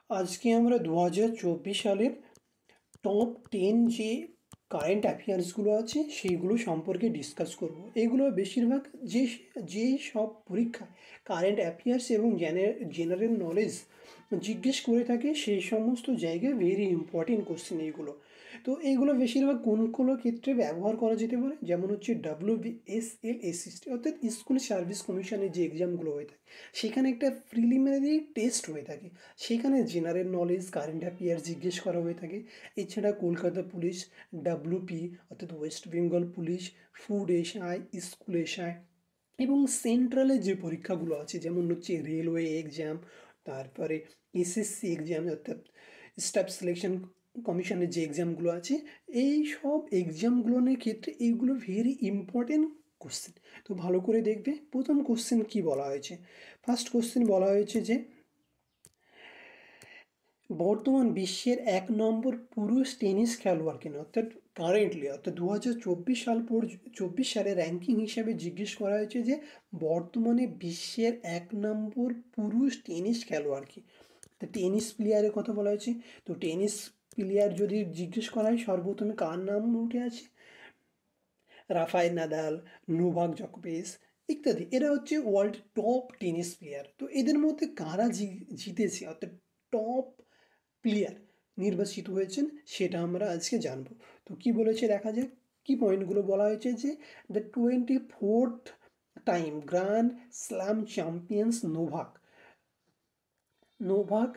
আজকে আমরা 2024 সালের টপ 10 যে কারেন্ট অ্যাফেয়ার্সগুলো আছে সেইগুলো সম্পর্কে ডিসকাস করব। এগুলো বেশিরভাগ যে যে সব পরীক্ষায় কারেন্ট অ্যাফেয়ার্স এবং জেনারেল নলেজ জিজ্ঞেস করে থাকে সেই সমস্ত জায়গায় ভেরি ইম্পর্টেন্ট কোশ্চেন এইগুলো। তো এইগুলো বেশিরভাগ কোন কোন ক্ষেত্রে ব্যবহার করা যেতে পারে, যেমন হচ্ছে WBSLSST অর্থাৎ স্কুল সার্ভিস কমিশনের যে এক্সামগুলো হয়ে থাকে সেখানে একটা প্রিলিমিনারি টেস্ট হয়ে থাকে, সেখানে জেনারেল নলেজ কারেন্ট অ্যাফেয়ার্স জিজ্ঞেস করা হয়ে থাকে। এছাড়া কলকাতা পুলিশ, WP অর্থাৎ West Bengal police, food SI, school SI এবং সেন্ট্রালের যে পরীক্ষাগুলো আছে যেমন হচ্ছে রেলওয়ে এক্সাম, তারপরে SSC এক্সাম অর্থাৎ স্টাফ সিলেকশন কমিশনের যে এক্সামগুলো আছে, এই সব এক্সামগুলোর ক্ষেত্রে এইগুলো ভেরি ইম্পর্টেন্ট কোশ্চেন। তো ভালো করে দেখবে প্রথম কোশ্চেন কি বলা হয়েছে। ফার্স্ট কোশ্চেন বলা হয়েছে যে বর্তমান বিশ্বের 1 নম্বর পুরুষ টেনিস খেলোয়াড় কেন, অর্থাৎ কারেন্টলি অর্থাৎ 2024 সালের র্যাঙ্কিং হিসাবে জিজ্ঞেস করা হয়েছে যে বর্তমানে বিশ্বের 1 নম্বর পুরুষ টেনিস খেলোয়াড় কি। তো টেনিস প্লেয়ারের কথা বলা হয়েছে। তো টেনিস প্লেয়ার যদি জিজ্ঞেস করা হয় সর্বপ্রথমে কার নাম উঠে আছে? রাফায়েল নাদাল, নোভাক জকোভিচ ইত্যাদি। এরা হচ্ছে ওয়ার্ল্ড টপ টেনিস প্লেয়ার। তো এদের মধ্যে কারা জিতেছে অর্থাৎ টপ প্লেয়ার নির্বাচিত হয়েছেন সেটা আমরা আজকে জানবো। তো কি বলেছে দেখা যাক। কি পয়েন্টগুলো বলা হয়েছে যে the 24th time grand slam champions Novak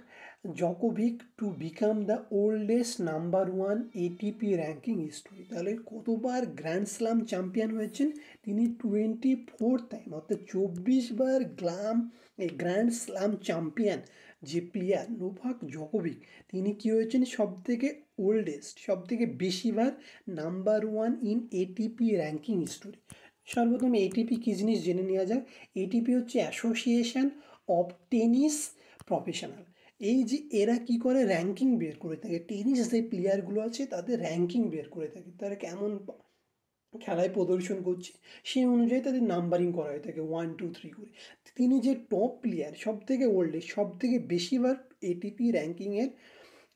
জকোভিক to become the oldest number 1 ATP ranking history. তাহলে কতবার গ্র্যান্ড স্ল্যাম চ্যাম্পিয়ন হয়েছেন? তিনি 24 টাইম অর্থাৎ 24 বার গ্র্যান্ড স্ল্যাম চ্যাম্পিয়ন যে প্লেয়ার নোভাক জকোভিক, তিনি কি হয়েছেন সব থেকে ওল্ডেস্ট, সব থেকে বেশিবার number 1 in ATP ranking history. সর্বপ্রথম ATP কী জিনিস জেনে নেওয়া যাক। ATP হচ্ছে অ্যাসোসিয়েশন অফ টেনিস প্রফেশনাল। এই যে এরা কি করে র্যাঙ্কিং বের করে থাকে, টেনিস যে প্লেয়ারগুলো আছে তাদের র্যাঙ্কিং বের করে থাকে, তারা কেমন খেলায় প্রদর্শন করছে সেই অনুযায়ী তাদের নাম্বারিং করা হয়ে থাকে 1 2 3 করে। তিনি যে টপ প্লেয়ার সব থেকে ওল্ডেস্ট, সব থেকে বেশিবার ATP র্যাঙ্কিংয়ের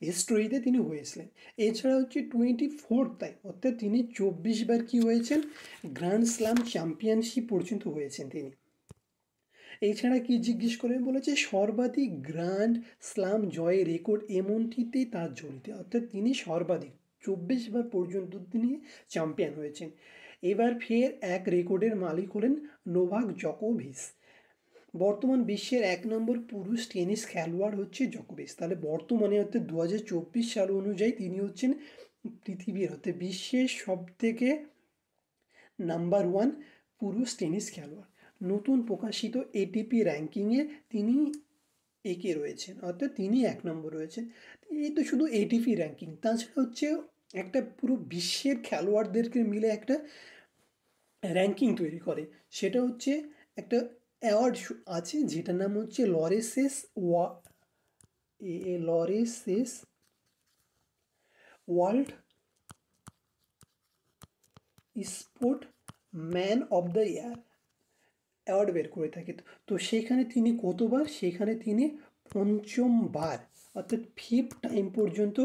হিস্টোরিতে তিনি হয়েছিলেন। এছাড়া হচ্ছে 24 টাইম অর্থাৎ তিনি 24 বার কি হয়েছেন গ্র্যান্ড স্ল্যাম চ্যাম্পিয়নশিপ পর্যন্ত হয়েছেন তিনি। এছাড়া কি জিজ্ঞেস করে বলেছে সর্বাধিক গ্র্যান্ড স্ল্যাম জয়ের রেকর্ড এমনটিতেই তার জড়িত, অর্থাৎ তিনি সর্বাধিক 24 বার পর্যন্ত তিনি চ্যাম্পিয়ন হয়েছেন। এবার ফের এক রেকর্ডের মালিক হলেন নোভাক জকোভিচ। বর্তমান বিশ্বের 1 নম্বর পুরুষ টেনিস খেলোয়াড় হচ্ছে জকোভিচ। তাহলে বর্তমানে অর্থাৎ 2024 সাল অনুযায়ী তিনি হচ্ছেন পৃথিবীর অর্থাৎ বিশ্বের সব থেকে নাম্বার 1 পুরুষ টেনিস খেলোয়াড়। নতুন প্রকাশিত ATP র্যাঙ্কিংয়ে তিনি একে রয়েছেন অর্থাৎ তিনি 1 নম্বর রয়েছেন। এই তো শুধু ATP র্যাঙ্কিং, তাছাড়া হচ্ছে একটা পুরো বিশ্বের খেলোয়াড়দেরকে মিলে একটা র্যাঙ্কিং তৈরি করে। সেটা হচ্ছে একটা অ্যাওয়ার্ড আছে যেটার নাম হচ্ছে Laureus world sport man of the year award বের করে থাকে। তো সেখানে তিনি কতবার? সেখানে তিনি 5ম বার অর্থাৎ 5th টাইম পর্যন্ত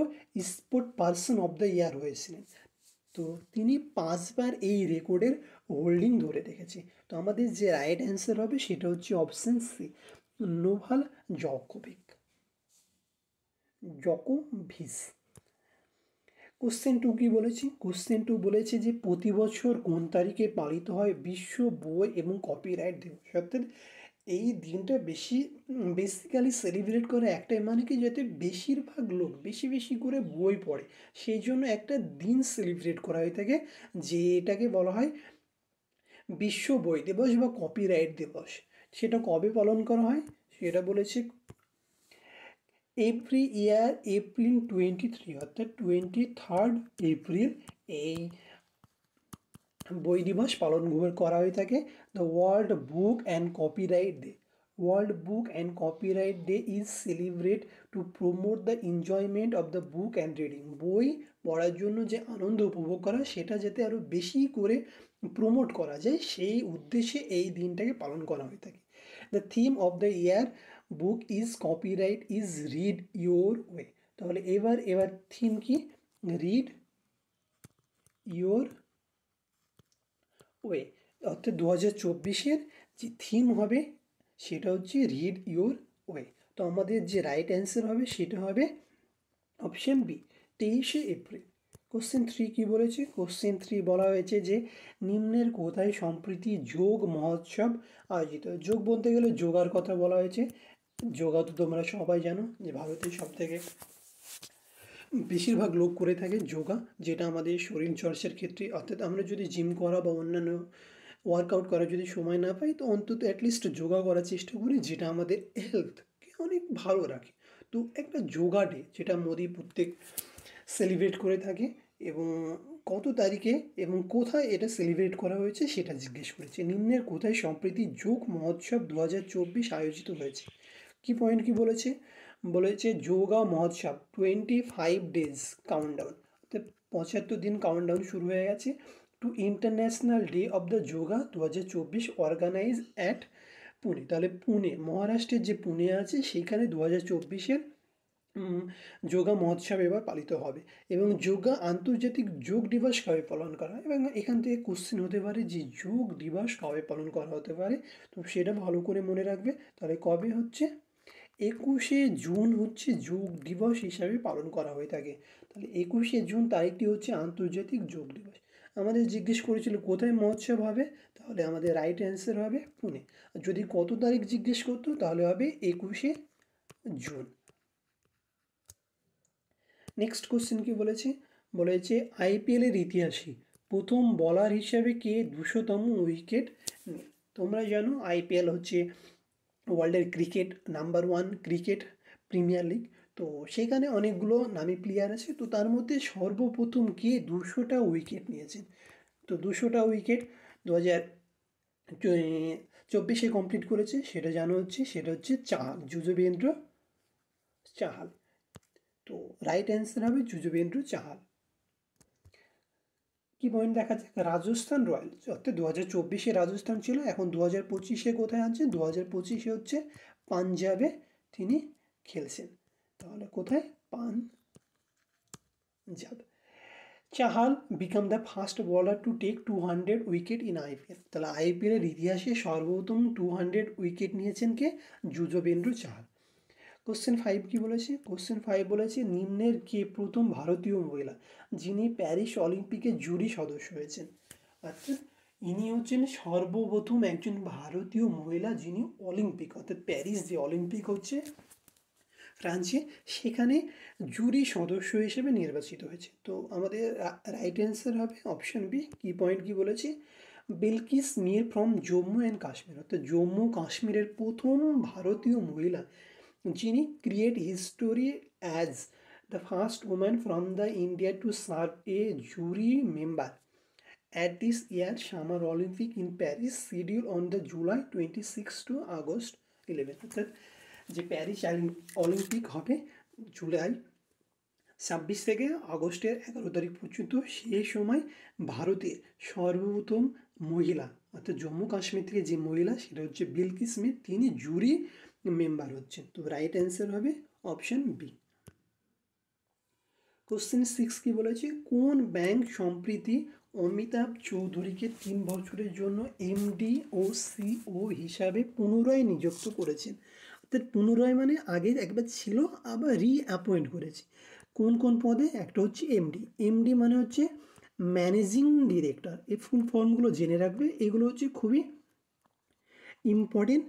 স্পোর্ট পার্সন অফ দ্য ইয়ার হয়েছিলেন। তো তিনি 5বার এই রেকর্ডের হোল্ডিং ধরে রেখেছে। তো আমাদের যে রাইট অ্যান্সার হবে সেটা হচ্ছে অপশান সি, নোভাক জকোভিচ। কোশ্চেন 2 কি বলেছি? কোশ্চেন 2 বলেছে যে প্রতি বছর কোন তারিখে পালিত হয় বিশ্ব বই এবং কপিরাইট দিবস। অর্থাৎ এই দিনটা বেসিক্যালি সেলিব্রেট করে একটাই, মানে কি যাতে বেশিরভাগ লোক বেশি বেশি করে বই পড়ে সেই জন্য একটা দিন সেলিব্রেট করা হয়ে থাকে, যে এটাকে বলা হয় বিশ্ব বই দিবস বা কপিরাইট দিবস। সেটা কবে পালন করা হয় সেটা বলেছে এভরি ইয়ার এপ্রিল 23 অর্থাৎ 23rd এপ্রিল এই বই দিবস পালন করা হয়ে থাকে। The world book and copyright day. World book and copyright day is celebrate to promote the enjoyment of the book and reading. বই পড়ার জন্য যে আনন্দ উপভোগ করা সেটা যাতে আরও বেশি করে প্রমোট করা যায় সেই উদ্দেশ্যে এই দিনটাকে পালন করা হয়ে থাকে। The theme of the year book is copyright is read your way. তাহলে এবার থিম কি? রিড ইয়োর ওয়ে, অর্থাৎ 2024-এর যে থিম হবে সেটা হচ্ছে রিড ইয়োর ওয়ে। তো আমাদের যে রাইট অ্যান্সার হবে সেটা হবে অপশন বি, 23শে এপ্রিল। কোশ্চেন 3 কি বলেছে? কোশ্চেন 3 বলা হয়েছে যে নিম্নের কোথায় সম্প্রতি যোগ মহোৎসব আয়োজিত? যোগ বলতে গেলে যোগার কথা বলা হয়েছে। যোগা তো তোমরা সবাই জানো যে ভারতের সব থেকে বেশিরভাগ লোক করে থাকে যোগা, যেটা আমাদের শরীর চর্চার ক্ষেত্রে, অর্থাৎ আমরা যদি জিম করা বা অন্যান্য ওয়ার্কআউট করার যদি সময় না পাই তো অন্তত অ্যাটলিস্ট যোগা করার চেষ্টা করি, যেটা আমাদের হেলথকে অনেক ভালো রাখে। তো একটা যোগা ডে যেটা মোদি প্রত্যেক সেলিব্রেট করে থাকে, এবং কত তারিখে এবং কোথায় এটা সেলিব্রেট করা হয়েছে সেটা জিজ্ঞেস করেছে। নিম্নের কোথায় সম্প্রতি যোগ মহোৎসব 2024 আয়োজিত হয়েছে? কি পয়েন্ট কি বলেছে? বলেছে যোগা মহোৎসব 25 ডেজ কাউন্টডাউন, অর্থাৎ 75 দিন কাউন্টডাউন শুরু হয়ে গেছে to international day of the yoga 2024 organise at Pune. তাহলে পুনে, মহারাষ্ট্রের যে পুনে আছে সেইখানে 2024-এর যোগা মহোৎসব এবার পালিত হবে। এবং যোগা আন্তর্জাতিক যোগ দিবস কবে পালন করা হয়? এবং এখান থেকে কোশ্চেন হতে পারে যে যোগ দিবস কবে পালন করা হতে পারে, তো সেটা ভালো করে মনে রাখবে। তাহলে কবে হচ্ছে? 21শে জুন হচ্ছে যোগ দিবস হিসাবে পালন করা হয়ে থাকে। তাহলে 21শে জুন তারিখটি হচ্ছে আন্তর্জাতিক যোগ দিবস। আমাদের জিজ্ঞেস করেছিল কোথায় মহোৎসব হবে, তাহলে আমাদের রাইট অ্যান্সার হবে পুনে। আর যদি কত তারিখ জিজ্ঞেস করতো তাহলে হবে 21শে জুন। নেক্সট কোশ্চেন কি বলেছে? বলেছে আইপিএলের ইতিহাসে প্রথম বলার হিসাবে কে 200তম উইকেট নেন? তোমরা জানো আইপিএল হচ্ছে ওয়ার্ল্ডের cricket number 1 cricket premier league. তো সেখানে অনেকগুলো নামী প্লেয়ার আছে, তো তার মধ্যে সর্বপ্রথম কে 200টা উইকেট নিয়েছেন? তো 200টা উইকেট 2024-এ কমপ্লিট করেছে, সেটা সেটা হচ্ছে চাহাল, যুজবেন্দ্র চাহাল। তো রাইট অ্যান্সার হবে যুজবেন্দ্র চাহাল। কি পয়েন্ট দেখা যাক? রাজস্থান রয়্যালস, অর্থাৎ 2024-এ রাজস্থান ছিল, এখন 2025-এ কোথায় আছে? 2025-এ হচ্ছে পাঞ্জাবে তিনি খেলছেন। তাহলে কোথায়? Punjab. Chahal become the first bowler to take 200 wicket in IPL. তাহলে আইপিএলের ইতিহাসে সর্বপ্রথম 200 উইকেট নিয়েছেন কে? যুজবেন্দ্র চাহাল। কোশ্চেন 5 কি বলেছে? কোশ্চেন 5 বলেছে নিম্নের কে প্রথম ভারতীয় মহিলা যিনি প্যারিস অলিম্পিকের জুরি সদস্য হয়েছেন? অর্থাৎ ইনি হচ্ছেন সর্বপ্রথম একজন ভারতীয় মহিলা যিনি অলিম্পিক, অর্থাৎ প্যারিস যে অলিম্পিক হচ্ছে ফ্রান্সে, সেখানে জুরি সদস্য হিসেবে নির্বাচিত হয়েছে। তো আমাদের রাইট অ্যান্সার হবে অপশন বি। কি পয়েন্ট কি বলেছে? বিলকিস মির ফ্রম জম্মু অ্যান্ড কাশ্মীর, অর্থাৎ জম্মু কাশ্মীরের প্রথম ভারতীয় মহিলা যিনি create history as the first woman from the India to serve a jury member at this year summer Olympic in Paris schedule on the July 26 to August 11। অর্থাৎ যে প্যারিস অলিম্পিক হবে জুলাই 26 থেকে আগস্টের 11 তারিখ পর্যন্ত, সেই সময় ভারতের সর্বপ্রথম মহিলা, অর্থাৎ জম্মু কাশ্মীর থেকে যে মহিলা সেটা হচ্ছে বিলকিস মির, তিনি জুরি মেম্বার হচ্ছেন। তো রাইট অ্যান্সার হবে অপশন বি। কোশ্চেন 6 কি বলেছে? কোন ব্যাংক সম্প্রতি অমিতাভ চৌধুরীকে 3 বছরের জন্য এমডি ও সিও হিসাবে পুনরায় নিযুক্ত করেছেন? অর্থাৎ পুনরায় মানে আগে একবার ছিল আবার রিঅ্যাপয়েন্ট করেছে। কোন কোন পদে? একটা হচ্ছে এমডি, এমডি মানে হচ্ছে ম্যানেজিং ডিরেক্টর। এই ফুল ফর্মগুলো জেনে রাখবে, এগুলো হচ্ছে খুবই ইম্পর্টেন্ট।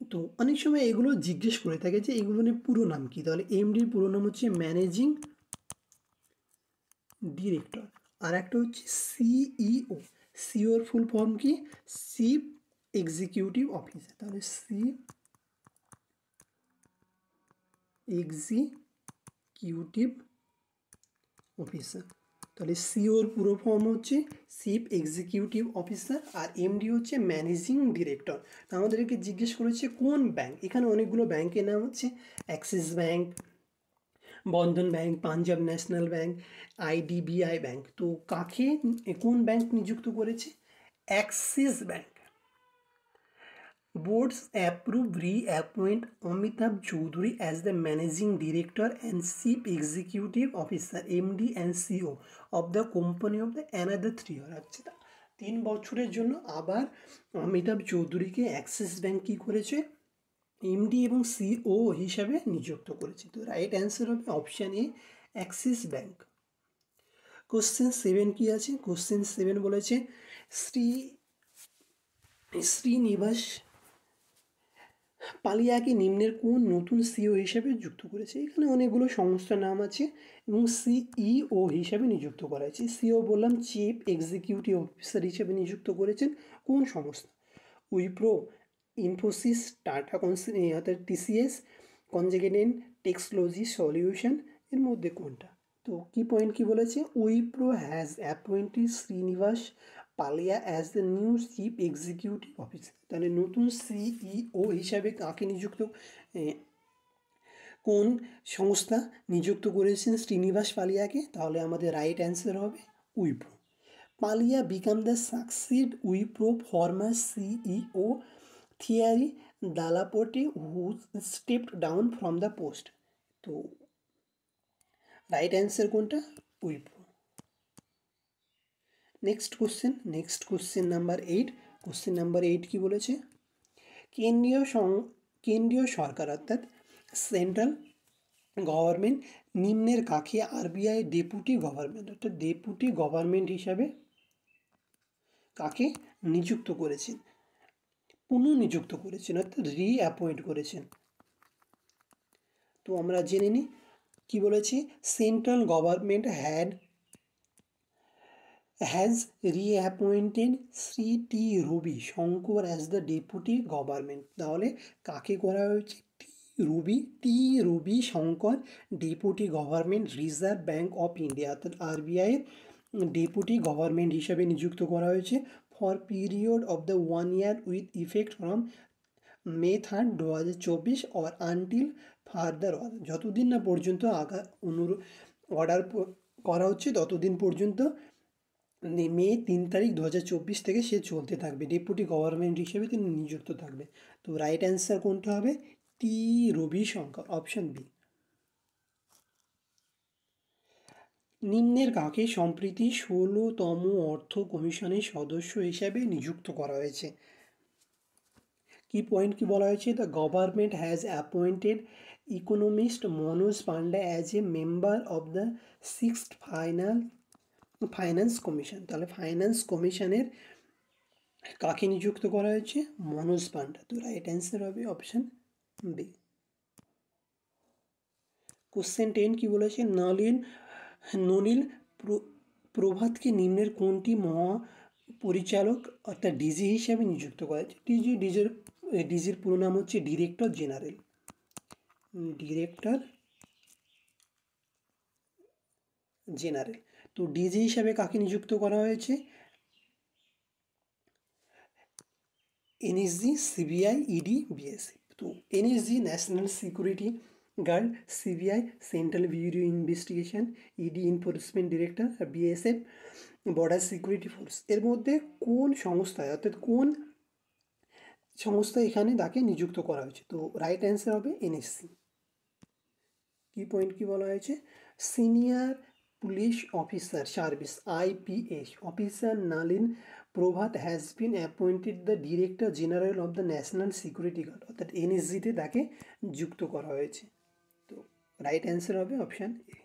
তো অনেক সময় এগুলো জিজ্ঞেস করে থাকে যে এগুলো নিয়ে পুরো নাম কি? তাহলে এমডির পুরো নাম হচ্ছে ম্যানেজিং ডিরেক্টর। আর একটা হচ্ছে সিইও, সিওর ফুল ফর্ম কি? Chief executive officer. তাহলে চিফ এক্সিকিউটিভ অফিসার। তাহলে সিওর পুরো ফর্ম হচ্ছে চিফ এক্সিকিউটিভ অফিসার, আর এমডি হচ্ছে ম্যানেজিং ডিরেক্টর। তো আমাদেরকে জিজ্ঞেস করেছে কোন ব্যাংক, এখানে অনেকগুলো ব্যাংকের নাম হচ্ছে Axis bank, Bandhan bank, Punjab national bank, IDBI bank. তো কাকে কোন ব্যাংক নিযুক্ত করেছে? Axis bank. Boards approve reappoint Amitabh Chaudhary as the Managing Director and Chief Executive Officer MD and CEO of the company of the another 3 year। আচ্ছা 3 বছরের জন্য আবার অমিতাভ চৌধুরীকে অ্যাক্সিস ব্যাংক কী করেছে, এমডি এবং সিও হিসাবে নিযুক্ত করেছে। তো রাইট অ্যান্সার হবে অপশান এ, অ্যাক্সিস ব্যাংক। কোশ্চেন 7 কি আছে? কোশ্চেন 7 বলেছে শ্রীনিবাস পালিয়াকে নিম্নের কোন নতুন সিও হিসেবে যুক্ত করেছে? এখানে অনেকগুলো সংস্থার নাম আছে এবং সিইও হিসাবে নিযুক্ত করা হয়েছে। সিও বললাম, চিফ এক্সিকিউটিভ অফিসার হিসেবে নিযুক্ত করেছেন কোন সংস্থা? উইপ্রো, ইনফোসিস, টাটা অর্থাৎ টিসিএস, কনজেগেটেড টেকনোলজি সলিউশন, এর মধ্যে কোনটা? তো কি পয়েন্ট কি বলেছে? Wipro has appointed Srinivas Pallia as the new chief executive officer. তাহলে নতুন সিইও হিসাবে কাকে নিযুক্ত, কোন সংস্থা নিযুক্ত করেছেন শ্রীনিবাস পালিয়াকে? তাহলে আমাদের রাইট অ্যান্সার হবে Wipro. Pallia become the succeed Wipro former CEO Thierry Delaporte who stepped down from the post. তো রাইট অ্যান্সার কোনটা? Wipro. Next question number 8। Question number 8 কি বলেছে? কেন্দ্রীয় সরকার অর্থাৎ সেন্ট্রাল গভর্নমেন্ট নিম্নের কাকে আরবিআই ডেপুটি গভর্নমেন্ট অর্থাৎ ডেপুটি গভর্নমেন্ট হিসাবে কাকে নিযুক্ত করেছেন? পুনঃনিযুক্ত করেছেন অর্থাৎ রিঅ্যাপয়েন্ট করেছেন। তো আমরা জেনে নিই কি বলেছি। Central government has reappointed Shri T Ravi Shankar as the deputy government. তাহলে কাকে করা হয়েছে? T Ravi Shankar deputy government reserve bank of India অর্থাৎ আরবিআইয়ের ডেপুটি গভর্নমেন্ট হিসাবে নিযুক্ত করা হয়েছে for period of the 1 year with effect from May 3, 2024 or until further order. যতদিন না পর্যন্ত অর্ডার করা হচ্ছে ততদিন পর্যন্ত মে 3 তারিখ 2024 থেকে সে চলতে থাকবে, ডেপুটি গভর্নমেন্ট হিসেবে তিনি নিযুক্ত থাকবে। তো রাইট অ্যান্সার কোনটা হবে? টি রবি শঙ্কর, অপশন বি। নিম্নের কাকে সম্প্রতি 16তম অর্থ কমিশনের সদস্য হিসাবে নিযুক্ত করা হয়েছে? কি পয়েন্ট কি বলা হয়েছে? The government has appointed economist Manoj panda as a member of the 6th finance commission. তাহলে ফাইন্যান্স কমিশনের কাকে নিযুক্ত করা হয়েছে? মনোজ পান্ডা। তো রাইট অ্যান্সার হবে অপশন বি। কোশ্চেন 10 কি বলেছে? নলিন প্রভাতকে নিম্নের কোনটি মহাপরিচালক অর্থাৎ ডিজি হিসাবে নিযুক্ত করা হয়েছে? ডিজির পুরো নাম হচ্ছে ডিরেক্টর জেনারেল। তো ডিজি হিসাবে কাকে নিযুক্ত করা হয়েছে? NSG, CBI, ED, BSF. তো NSG national security guard, CBI central bureau investigation, ED enforcement director, আর বিএসএফ বর্ডার সিকিউরিটি ফোর্স। এর মধ্যে কোন সংস্থায় অর্থাৎ কোন সংস্থা এখানে তাকে নিযুক্ত করা হয়েছে? তো রাইট অ্যান্সার হবে এনএসসি। কি পয়েন্ট কি বলা হয়েছে? Senior police officer service IPS officer Nalin Prabhat has been appointed the director general of the national security guard অর্থাৎ এনএসজিতে তাকে যুক্ত করা হয়েছে। তো রাইট অ্যান্সার হবে অপশান এ।